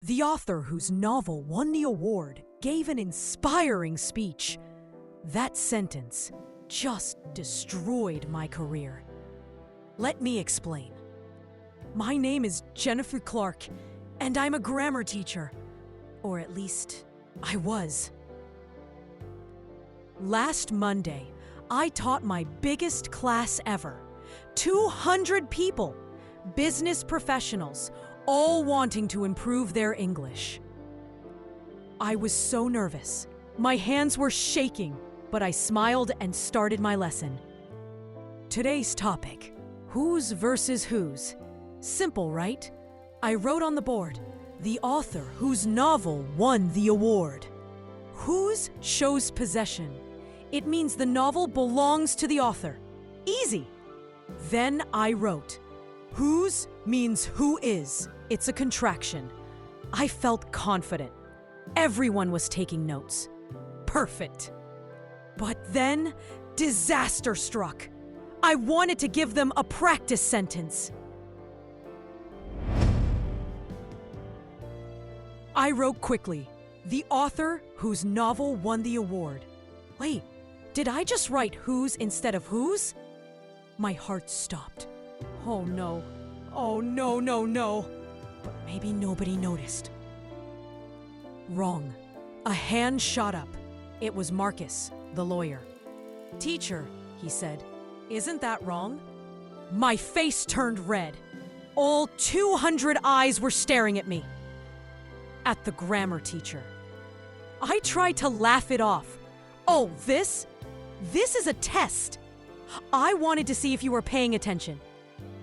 The author whose novel won the award gave an inspiring speech. That sentence just destroyed my career. Let me explain. My name is Jennifer Clark, and I'm a grammar teacher. Or at least, I was. Last Monday, I taught my biggest class ever. 200 people, business professionals, all wanting to improve their English. I was so nervous. My hands were shaking, but I smiled and started my lesson. Today's topic, whose versus whose. Simple, right? I wrote on the board, the author whose novel won the award. Whose shows possession. It means the novel belongs to the author. Easy. Then I wrote, whose means who is. It's a contraction. I felt confident. Everyone was taking notes. Perfect. But then, disaster struck. I wanted to give them a practice sentence. I wrote quickly, the author whose novel won the award. Wait, did I just write whose instead of whose? My heart stopped. Oh no. Oh no, no, no. But maybe nobody noticed. Wrong. A hand shot up. It was Marcus, the lawyer. Teacher, he said, isn't that wrong? My face turned red. All 200 eyes were staring at me. At the grammar teacher. I tried to laugh it off. Oh, this is a test. I wanted to see if you were paying attention.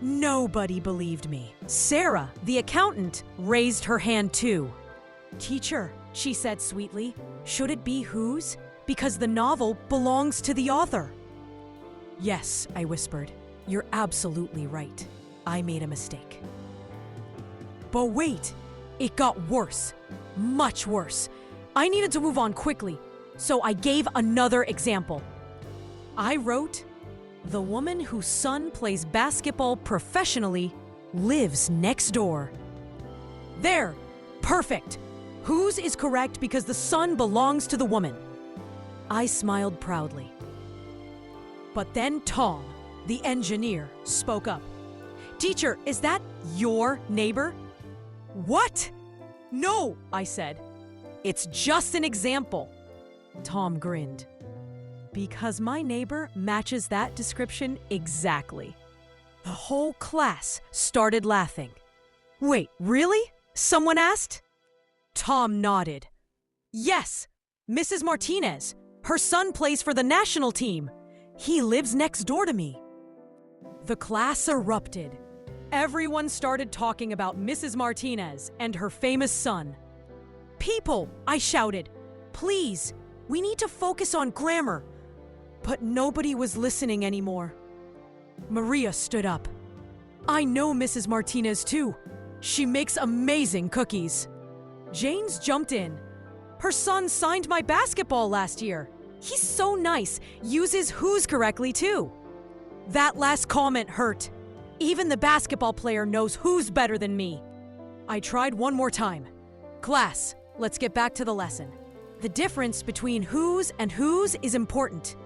Nobody believed me. Sarah, the accountant, raised her hand too. Teacher, she said sweetly, should it be whose? Because the novel belongs to the author. Yes, I whispered. You're absolutely right. I made a mistake. But wait, it got worse. Much worse. I needed to move on quickly, so I gave another example. I wrote, the woman whose son plays basketball professionally lives next door. There, perfect. Whose is correct because the son belongs to the woman. I smiled proudly. But then Tom, the engineer, spoke up. Teacher, is that your neighbor? What? No, I said. It's just an example. Tom grinned. Because my neighbor matches that description exactly. The whole class started laughing. Wait, really? Someone asked. Tom nodded. Yes, Mrs. Martinez. Her son plays for the national team. He lives next door to me. The class erupted. Everyone started talking about Mrs. Martinez and her famous son. People, I shouted, please, we need to focus on grammar. But nobody was listening anymore. Maria stood up. I know Mrs. Martinez too. She makes amazing cookies. James jumped in. Her son signed my basketball last year. He's so nice, uses whose correctly too. That last comment hurt. Even the basketball player knows who's better than me. I tried one more time. Class, let's get back to the lesson. The difference between whose and whose is important.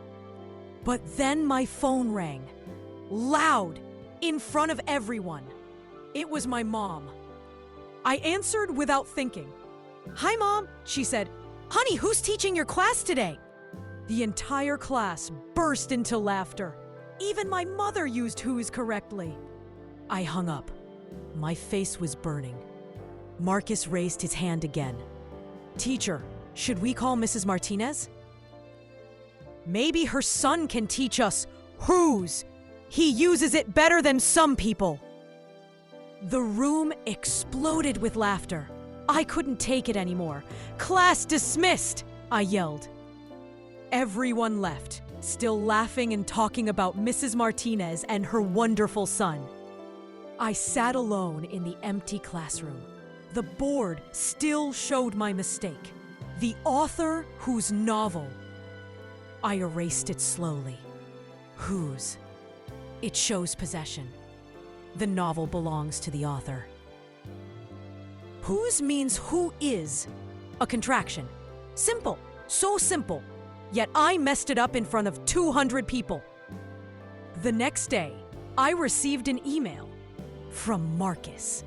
But then my phone rang. Loud, in front of everyone. It was my mom. I answered without thinking. Hi, Mom, she said. Honey, who's teaching your class today? The entire class burst into laughter. Even my mother used whose correctly. I hung up. My face was burning. Marcus raised his hand again. Teacher, should we call Mrs. Martinez? Maybe her son can teach us whose. He uses it better than some people. The room exploded with laughter. I couldn't take it anymore. Class dismissed, I yelled. Everyone left, still laughing and talking about Mrs. Martinez and her wonderful son. I sat alone in the empty classroom. The board still showed my mistake. The author whose novel. I erased it slowly. Whose? It shows possession. The novel belongs to the author. Whose means who is, a contraction. Simple, so simple. Yet I messed it up in front of 200 people. The next day, I received an email from Marcus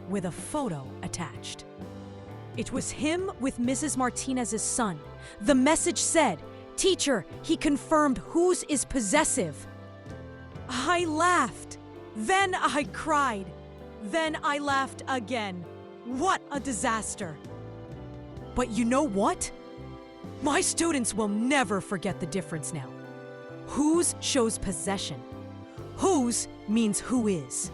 with a photo attached. It was him with Mrs. Martinez's son. The message said, "Teacher, he confirmed whose is possessive." I laughed. Then I cried. Then I laughed again. What a disaster. But you know what? My students will never forget the difference now. Whose shows possession. Whose means who is.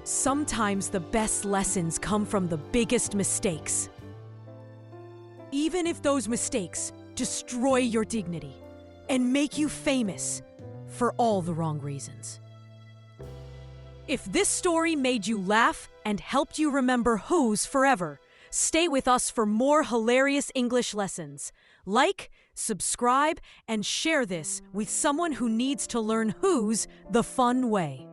Sometimes the best lessons come from the biggest mistakes. Even if those mistakes destroy your dignity and make you famous for all the wrong reasons. If this story made you laugh and helped you remember whose forever, stay with us for more hilarious English lessons. Like, subscribe, and share this with someone who needs to learn whose the fun way.